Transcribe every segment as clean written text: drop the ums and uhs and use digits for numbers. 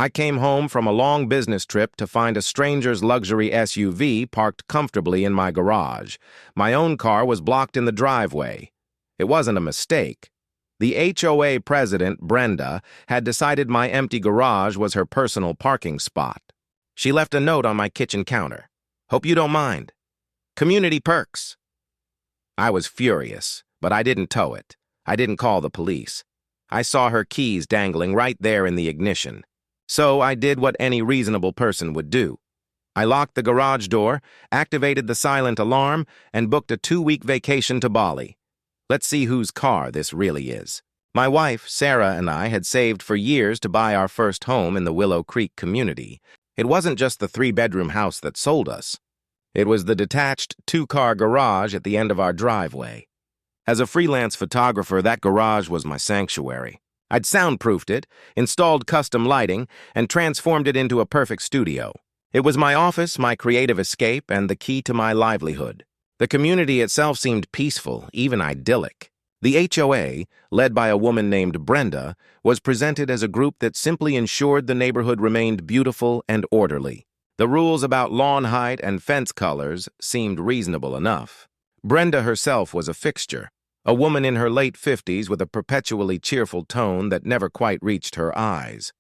I came home from a long business trip to find a stranger's luxury SUV parked comfortably in my garage. My own car was blocked in the driveway. It wasn't a mistake. The HOA president, Brenda, had decided my empty garage was her personal parking spot. She left a note on my kitchen counter. "Hope you don't mind. Community perks." I was furious, but I didn't tow it. I didn't call the police. I saw her keys dangling right there in the ignition. So I did what any reasonable person would do. I locked the garage door, activated the silent alarm, and booked a 2-week vacation to Bali. Let's see whose car this really is. My wife, Sarah, and I had saved for years to buy our first home in the Willow Creek community. It wasn't just the 3-bedroom house that sold us. It was the detached 2-car garage at the end of our driveway. As a freelance photographer, that garage was my sanctuary. I'd soundproofed it, installed custom lighting, and transformed it into a perfect studio. It was my office, my creative escape, and the key to my livelihood. The community itself seemed peaceful, even idyllic. The HOA, led by a woman named Brenda, was presented as a group that simply ensured the neighborhood remained beautiful and orderly. The rules about lawn height and fence colors seemed reasonable enough. Brenda herself was a fixture, a woman in her late 50s with a perpetually cheerful tone that never quite reached her eyes.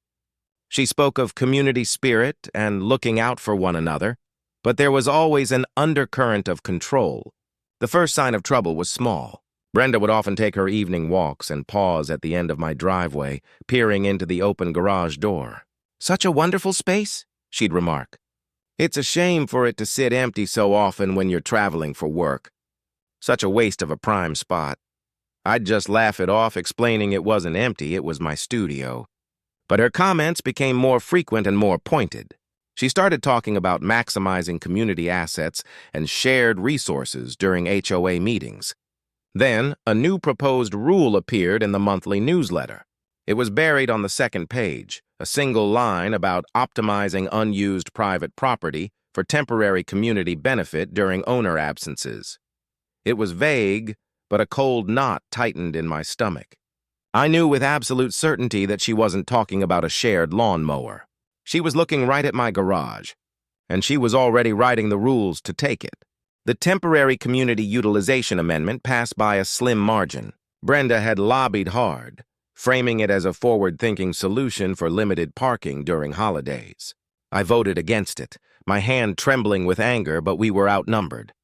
She spoke of community spirit and looking out for one another, but there was always an undercurrent of control. The first sign of trouble was small. Brenda would often take her evening walks and pause at the end of my driveway, peering into the open garage door. "Such a wonderful space," she'd remark. "It's a shame for it to sit empty so often when you're traveling for work. Such a waste of a prime spot." I'd just laugh it off, explaining it wasn't empty, it was my studio. But her comments became more frequent and more pointed. She started talking about maximizing community assets and shared resources during HOA meetings. Then, a new proposed rule appeared in the monthly newsletter. It was buried on the second page, a single line about optimizing unused private property for temporary community benefit during owner absences. It was vague, but a cold knot tightened in my stomach. I knew with absolute certainty that she wasn't talking about a shared lawnmower. She was looking right at my garage, and she was already writing the rules to take it. The Temporary Community Utilization Amendment passed by a slim margin. Brenda had lobbied hard, framing it as a forward-thinking solution for limited parking during holidays. I voted against it, my hand trembling with anger, but we were outnumbered.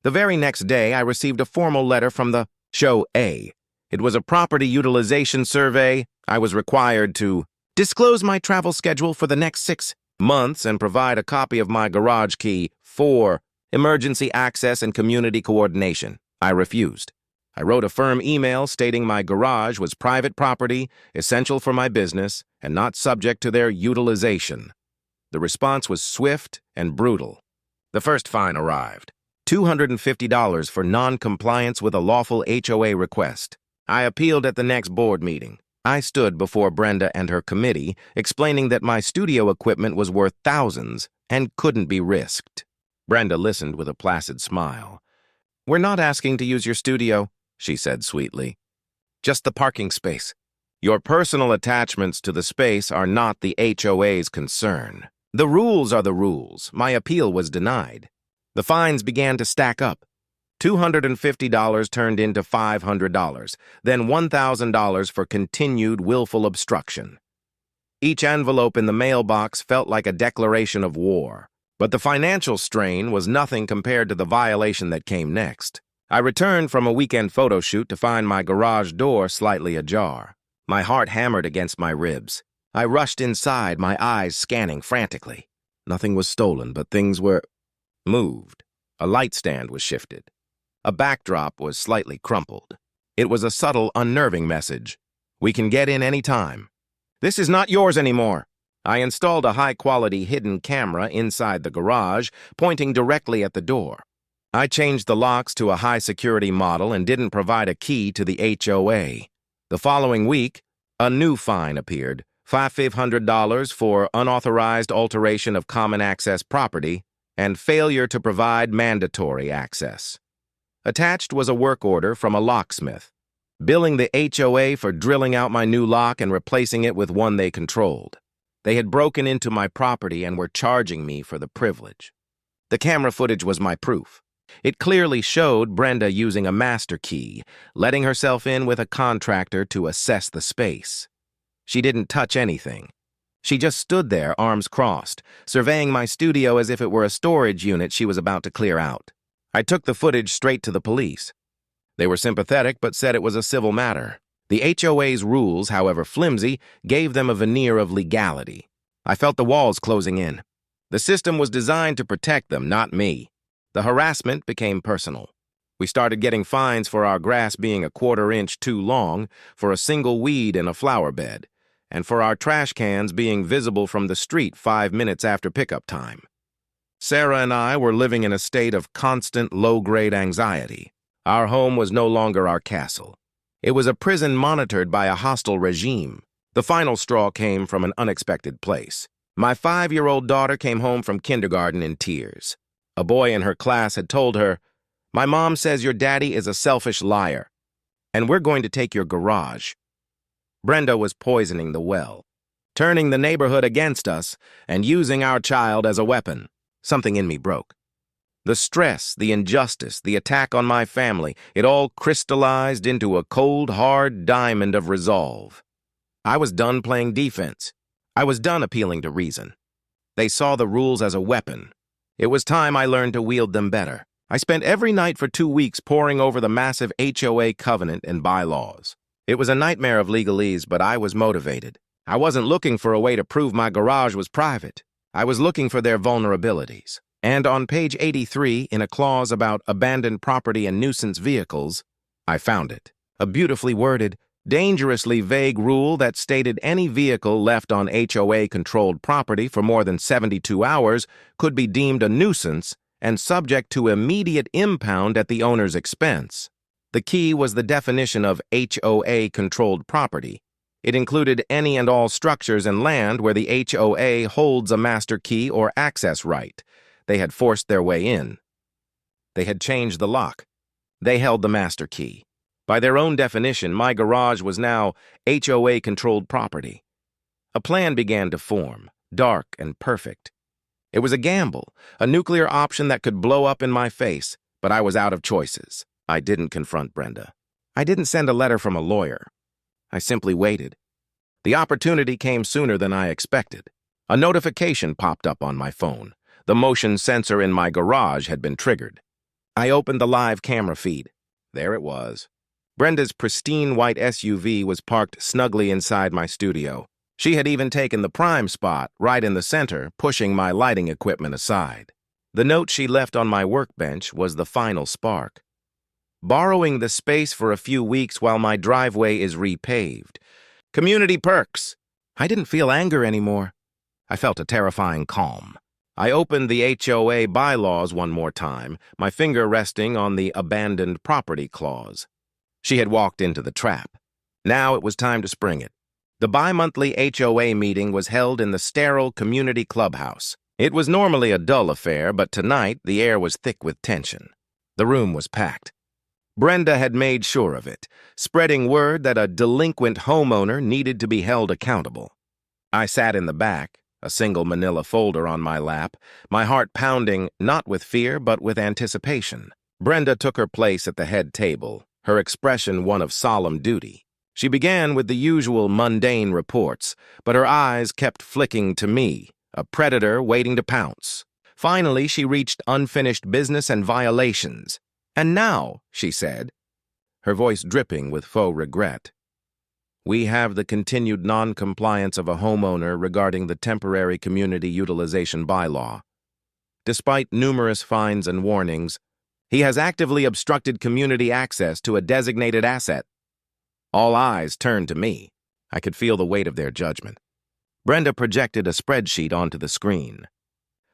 The very next day, I received a formal letter from the HOA. It was a property utilization survey. I was required to disclose my travel schedule for the next 6 months and provide a copy of my garage key for emergency access and community coordination. I refused. I wrote a firm email stating my garage was private property, essential for my business, and not subject to their utilization. The response was swift and brutal. The first fine arrived. $250 for non-compliance with a lawful HOA request. I appealed at the next board meeting. I stood before Brenda and her committee, explaining that my studio equipment was worth thousands and couldn't be risked. Brenda listened with a placid smile. "We're not asking to use your studio," she said sweetly. "Just the parking space. Your personal attachments to the space are not the HOA's concern. The rules are the rules." My appeal was denied. The fines began to stack up. $250 turned into $500, then $1,000 for continued willful obstruction. Each envelope in the mailbox felt like a declaration of war, but the financial strain was nothing compared to the violation that came next. I returned from a weekend photo shoot to find my garage door slightly ajar. My heart hammered against my ribs. I rushed inside, my eyes scanning frantically. Nothing was stolen, but things were moved. A light stand was shifted. A backdrop was slightly crumpled. It was a subtle, unnerving message. "We can get in any time." "This is not yours anymore." I installed a high-quality hidden camera inside the garage, pointing directly at the door. I changed the locks to a high-security model and didn't provide a key to the HOA. The following week, a new fine appeared, $500 for unauthorized alteration of common access property and failure to provide mandatory access. Attached was a work order from a locksmith, billing the HOA for drilling out my new lock and replacing it with one they controlled. They had broken into my property and were charging me for the privilege. The camera footage was my proof. It clearly showed Brenda using a master key, letting herself in with a contractor to assess the space. She didn't touch anything. She just stood there, arms crossed, surveying my studio as if it were a storage unit she was about to clear out. I took the footage straight to the police. They were sympathetic but said it was a civil matter. The HOA's rules, however flimsy, gave them a veneer of legality. I felt the walls closing in. The system was designed to protect them, not me. The harassment became personal. We started getting fines for our grass being a quarter-inch too long, for a single weed in a flower bed, and for our trash cans being visible from the street 5 minutes after pickup time. Sarah and I were living in a state of constant low-grade anxiety. Our home was no longer our castle. It was a prison monitored by a hostile regime. The final straw came from an unexpected place. My 5-year-old daughter came home from kindergarten in tears. A boy in her class had told her, "My mom says your daddy is a selfish liar, and we're going to take your garage." Brenda was poisoning the well, turning the neighborhood against us and using our child as a weapon. Something in me broke. The stress, the injustice, the attack on my family, it all crystallized into a cold, hard diamond of resolve. I was done playing defense. I was done appealing to reason. They saw the rules as a weapon. It was time I learned to wield them better. I spent every night for 2 weeks poring over the massive HOA covenant and bylaws. It was a nightmare of legalese, but I was motivated. I wasn't looking for a way to prove my garage was private. I was looking for their vulnerabilities. And on page 83, in a clause about abandoned property and nuisance vehicles, I found it. A beautifully worded, dangerously vague rule that stated any vehicle left on HOA-controlled property for more than 72 hours could be deemed a nuisance and subject to immediate impound at the owner's expense. The key was the definition of HOA-controlled property. It included any and all structures and land where the HOA holds a master key or access right. They had forced their way in. They had changed the lock. They held the master key. By their own definition, my garage was now HOA-controlled property. A plan began to form, dark and perfect. It was a gamble, a nuclear option that could blow up in my face, but I was out of choices. I didn't confront Brenda. I didn't send a letter from a lawyer. I simply waited. The opportunity came sooner than I expected. A notification popped up on my phone. The motion sensor in my garage had been triggered. I opened the live camera feed. There it was. Brenda's pristine white SUV was parked snugly inside my studio. She had even taken the prime spot, right in the center, pushing my lighting equipment aside. The note she left on my workbench was the final spark. Borrowing the space for a few weeks while my driveway is repaved. Community perks. I didn't feel anger anymore. I felt a terrifying calm. I opened the HOA bylaws one more time, my finger resting on the abandoned property clause. She had walked into the trap. Now it was time to spring it. The bi-monthly HOA meeting was held in the sterile community clubhouse. It was normally a dull affair, but tonight the air was thick with tension. The room was packed. Brenda had made sure of it, spreading word that a delinquent homeowner needed to be held accountable. I sat in the back, a single manila folder on my lap, my heart pounding not with fear but with anticipation. Brenda took her place at the head table, her expression one of solemn duty. She began with the usual mundane reports, but her eyes kept flicking to me, a predator waiting to pounce. Finally, she reached unfinished business and violations. "And now," she said, her voice dripping with faux regret, "we have the continued non-compliance of a homeowner regarding the temporary community utilization bylaw. Despite numerous fines and warnings, he has actively obstructed community access to a designated asset." All eyes turned to me. I could feel the weight of their judgment. Brenda projected a spreadsheet onto the screen.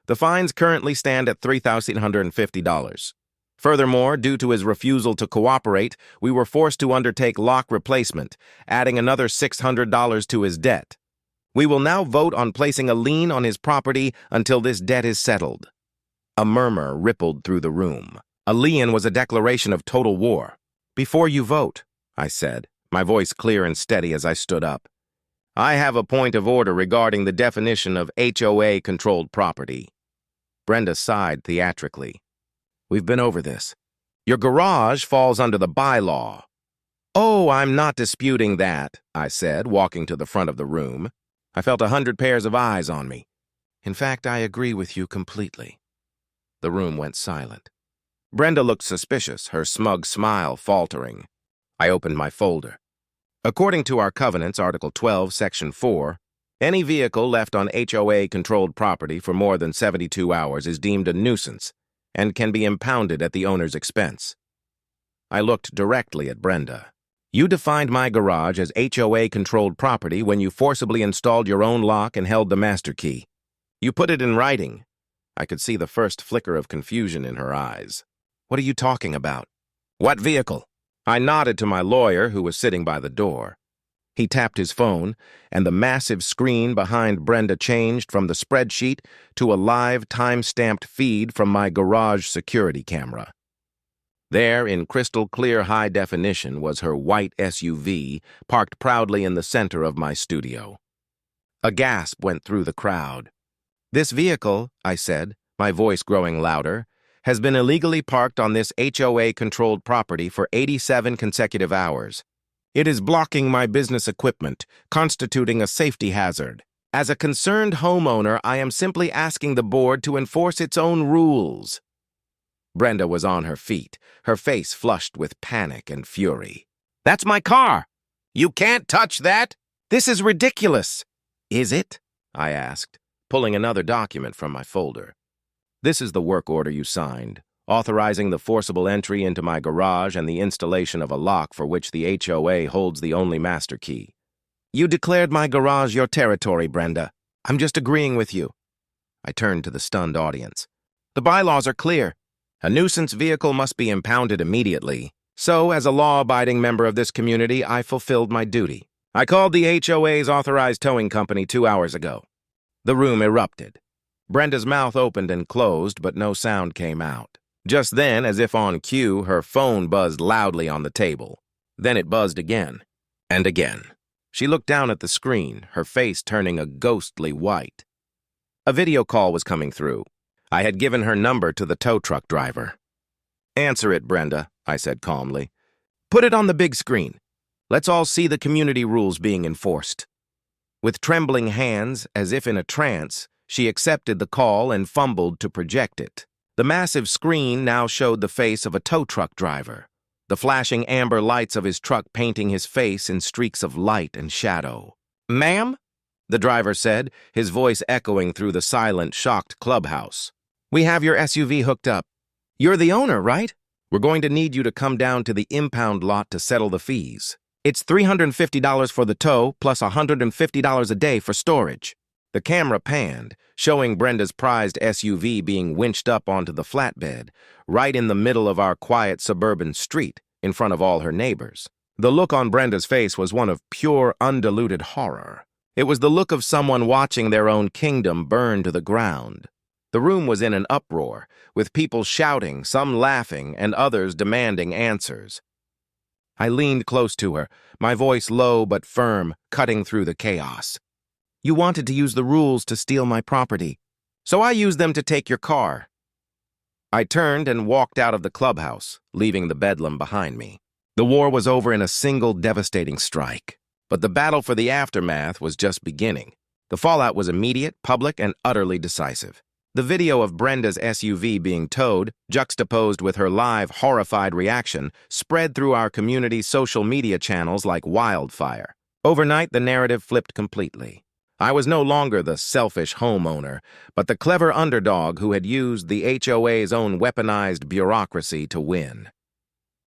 "The fines currently stand at $3,150. Furthermore, due to his refusal to cooperate, we were forced to undertake lock replacement, adding another $600 to his debt. We will now vote on placing a lien on his property until this debt is settled." A murmur rippled through the room. A lien was a declaration of total war. "Before you vote," I said, my voice clear and steady as I stood up, I have a point of order regarding the definition of HOA-controlled property. Brenda sighed theatrically. We've been over this. Your garage falls under the bylaw. Oh, I'm not disputing that, I said, walking to the front of the room. I felt 100 pairs of eyes on me. In fact, I agree with you completely. The room went silent. Brenda looked suspicious, her smug smile faltering. I opened my folder. According to our covenants, Article 12, Section 4, any vehicle left on HOA-controlled property for more than 72 hours is deemed a nuisance and can be impounded at the owner's expense. I looked directly at Brenda. You defined my garage as HOA-controlled property when you forcibly installed your own lock and held the master key. You put it in writing. I could see the first flicker of confusion in her eyes. What are you talking about? What vehicle? I nodded to my lawyer, who was sitting by the door. He tapped his phone, and the massive screen behind Brenda changed from the spreadsheet to a live time-stamped feed from my garage security camera. There, in crystal-clear high definition, was her white SUV, parked proudly in the center of my studio. A gasp went through the crowd. This vehicle, I said, my voice growing louder, has been illegally parked on this HOA-controlled property for 87 consecutive hours. It is blocking my business equipment, constituting a safety hazard. As a concerned homeowner, I am simply asking the board to enforce its own rules. Brenda was on her feet, her face flushed with panic and fury. That's my car! You can't touch that! This is ridiculous! Is it? I asked, pulling another document from my folder. This is the work order you signed, authorizing the forcible entry into my garage and the installation of a lock for which the HOA holds the only master key. You declared my garage your territory, Brenda. I'm just agreeing with you. I turned to the stunned audience. The bylaws are clear. A nuisance vehicle must be impounded immediately. So, as a law-abiding member of this community, I fulfilled my duty. I called the HOA's authorized towing company 2 hours ago. The room erupted. Brenda's mouth opened and closed, but no sound came out. Just then, as if on cue, her phone buzzed loudly on the table. Then it buzzed again, and again. She looked down at the screen, her face turning a ghostly white. A video call was coming through. I had given her number to the tow truck driver. Answer it, Brenda, I said calmly. Put it on the big screen. Let's all see the community rules being enforced. With trembling hands, as if in a trance, she accepted the call and fumbled to project it. The massive screen now showed the face of a tow truck driver, the flashing amber lights of his truck painting his face in streaks of light and shadow. Ma'am? The driver said, his voice echoing through the silent, shocked clubhouse. We have your SUV hooked up. You're the owner, right? We're going to need you to come down to the impound lot to settle the fees. It's $350 for the tow, plus $150 a day for storage. The camera panned, showing Brenda's prized SUV being winched up onto the flatbed, right in the middle of our quiet suburban street, in front of all her neighbors. The look on Brenda's face was one of pure, undiluted horror. It was the look of someone watching their own kingdom burn to the ground. The room was in an uproar, with people shouting, some laughing, and others demanding answers. I leaned close to her, my voice low but firm, cutting through the chaos. You wanted to use the rules to steal my property, so I used them to take your car. I turned and walked out of the clubhouse, leaving the bedlam behind me. The war was over in a single devastating strike, but the battle for the aftermath was just beginning. The fallout was immediate, public, and utterly decisive. The video of Brenda's SUV being towed, juxtaposed with her live, horrified reaction, spread through our community's social media channels like wildfire. Overnight, the narrative flipped completely. I was no longer the selfish homeowner, but the clever underdog who had used the HOA's own weaponized bureaucracy to win.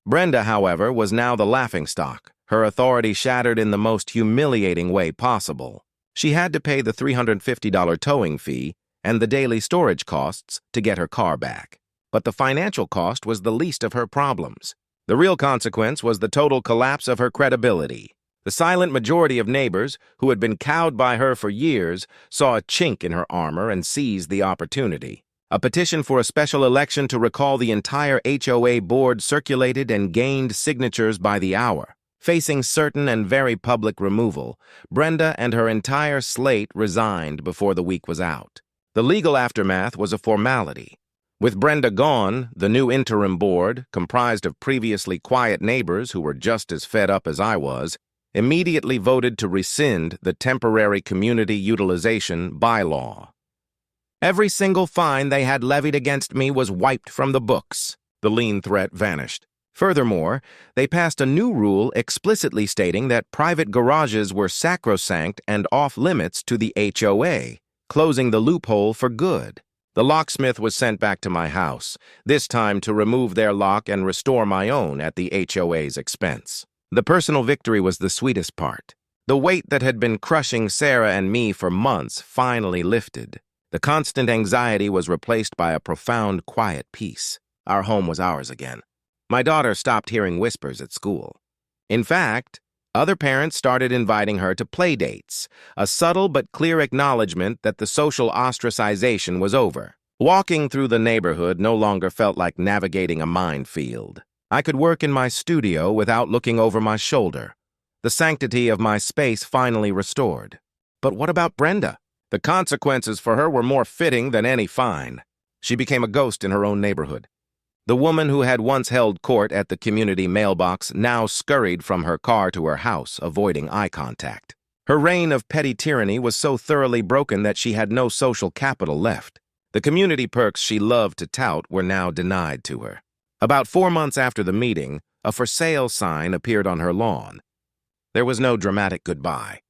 Brenda, however, was now the laughingstock, her authority shattered in the most humiliating way possible. She had to pay the $350 towing fee and the daily storage costs to get her car back. But the financial cost was the least of her problems. The real consequence was the total collapse of her credibility. The silent majority of neighbors, who had been cowed by her for years, saw a chink in her armor and seized the opportunity. A petition for a special election to recall the entire HOA board circulated and gained signatures by the hour. Facing certain and very public removal, Brenda and her entire slate resigned before the week was out. The legal aftermath was a formality. With Brenda gone, the new interim board, comprised of previously quiet neighbors who were just as fed up as I was, immediately voted to rescind the temporary community utilization bylaw. Every single fine they had levied against me was wiped from the books. The lien threat vanished. Furthermore, they passed a new rule explicitly stating that private garages were sacrosanct and off-limits to the HOA, closing the loophole for good. The locksmith was sent back to my house, this time to remove their lock and restore my own at the HOA's expense. The personal victory was the sweetest part. The weight that had been crushing Sarah and me for months finally lifted. The constant anxiety was replaced by a profound, quiet peace. Our home was ours again. My daughter stopped hearing whispers at school. In fact, other parents started inviting her to play dates, a subtle but clear acknowledgement that the social ostracization was over. Walking through the neighborhood no longer felt like navigating a minefield. I could work in my studio without looking over my shoulder. The sanctity of my space finally restored. But what about Brenda? The consequences for her were more fitting than any fine. She became a ghost in her own neighborhood. The woman who had once held court at the community mailbox now scurried from her car to her house, avoiding eye contact. Her reign of petty tyranny was so thoroughly broken that she had no social capital left. The community perks she loved to tout were now denied to her. About 4 months after the meeting, a for sale sign appeared on her lawn. There was no dramatic goodbye.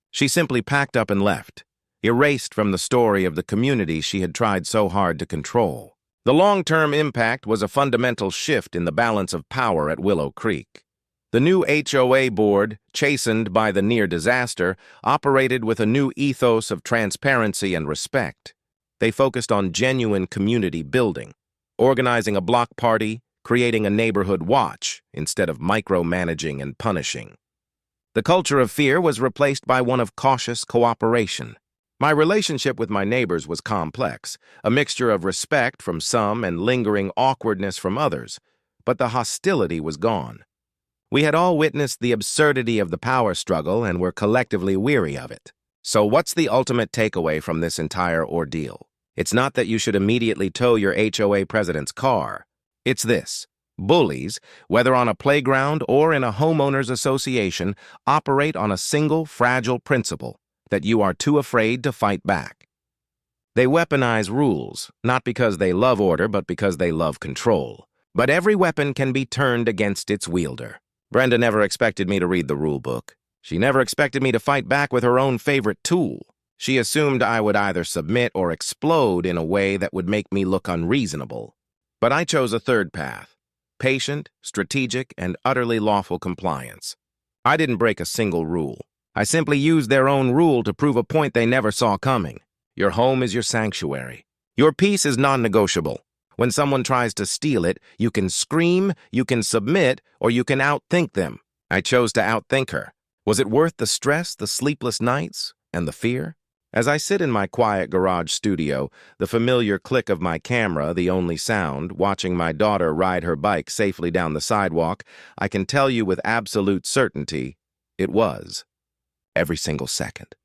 She simply packed up and left, erased from the story of the community she had tried so hard to control. The long-term impact was a fundamental shift in the balance of power at Willow Creek. The new HOA board, chastened by the near disaster, operated with a new ethos of transparency and respect. They focused on genuine community building, organizing a block party, creating a neighborhood watch instead of micromanaging and punishing. The culture of fear was replaced by one of cautious cooperation. My relationship with my neighbors was complex, a mixture of respect from some and lingering awkwardness from others, but the hostility was gone. We had all witnessed the absurdity of the power struggle and were collectively weary of it. So what's the ultimate takeaway from this entire ordeal? It's not that you should immediately tow your HOA president's car. It's this. Bullies, whether on a playground or in a homeowners association, operate on a single fragile principle: that you are too afraid to fight back. They weaponize rules, not because they love order, but because they love control. But every weapon can be turned against its wielder. Brenda never expected me to read the rule book. She never expected me to fight back with her own favorite tool. She assumed I would either submit or explode in a way that would make me look unreasonable. But I chose a third path: patient, strategic, and utterly lawful compliance. I didn't break a single rule. I simply used their own rule to prove a point they never saw coming. Your home is your sanctuary. Your peace is non-negotiable. When someone tries to steal it, you can scream, you can submit, or you can outthink them. I chose to outthink her. Was it worth the stress, the sleepless nights, and the fear? As I sit in my quiet garage studio, the familiar click of my camera the only sound, watching my daughter ride her bike safely down the sidewalk, I can tell you with absolute certainty, it was. Every single second.